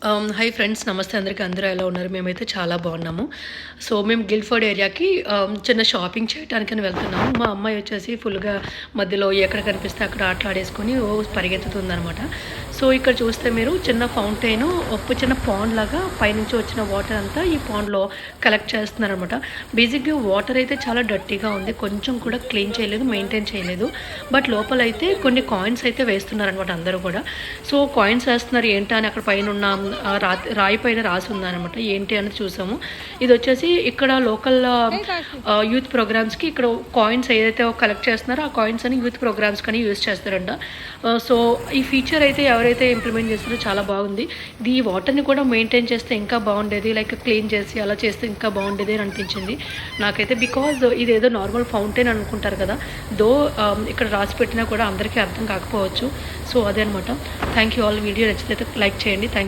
Hi friends, నమస్తే అందరికీ. అందరూ ఎలా ఉన్నారు? మేమైతే చాలా బాగున్నాము. సో మేము గిల్ఫోర్డ్ ఏరియాకి చిన్న షాపింగ్ చేయడానికని వెళ్తున్నాము. మా అమ్మాయి వచ్చేసి ఫుల్గా మధ్యలో ఎక్కడ కనిపిస్తే అక్కడ ఆటలాడేసుకొని పరిగెత్తుతుందనమాట. సో ఇక్కడ చూస్తే మీరు చిన్న ఫౌంటైన్, చిన్న పాండ్ లాగా పైనుంచి వచ్చిన వాటర్ అంతా ఈ పాండ్లో కలెక్ట్ చేస్తున్నారనమాట. బేసిక్గా వాటర్ అయితే చాలా డర్టీగా ఉంది, కొంచెం కూడా క్లీన్ చేయలేదు, మెయింటైన్ చేయలేదు. బట్ లోపల అయితే కొన్ని కాయిన్స్ అయితే వేస్తున్నారనమాట అందరూ కూడా. సో కాయిన్స్ వేస్తున్నారు ఏంటా అని అక్కడ పైన ఉన్న రాయి పైన రాసి ఉందనమాట. ఏంటి అని చూసాము. ఇది వచ్చేసి ఇక్కడ లోకల్ యూత్ ప్రోగ్రామ్స్కి ఇక్కడ కాయిన్స్ ఏదైతే కలెక్ట్ చేస్తున్నారో ఆ కాయిన్స్ అని యూత్ ప్రోగ్రామ్స్ కానీ యూజ్ చేస్తారంట. సో ఈ ఫీచర్ అయితే ఎవరైతే ఇంప్లిమెంట్ చేస్తారో చాలా బాగుంది. ఇది ఈ వాటర్ని కూడా మెయింటైన్ చేస్తే ఇంకా బాగుండేది, లైక్ క్లీన్ చేసి అలా చేస్తే ఇంకా బాగుండేది అని అనిపించింది నాకైతే. బికాజ్ ఇదేదో నార్మల్ ఫౌంటైన్ అనుకుంటారు కదా, దో ఇక్కడ రాసి పెట్టినా కూడా అందరికీ అర్థం కాకపోవచ్చు. సో అదే అనమాట. Thank you all. వీడియో నచ్చితే లైక్ చేయండి. థ్యాంక్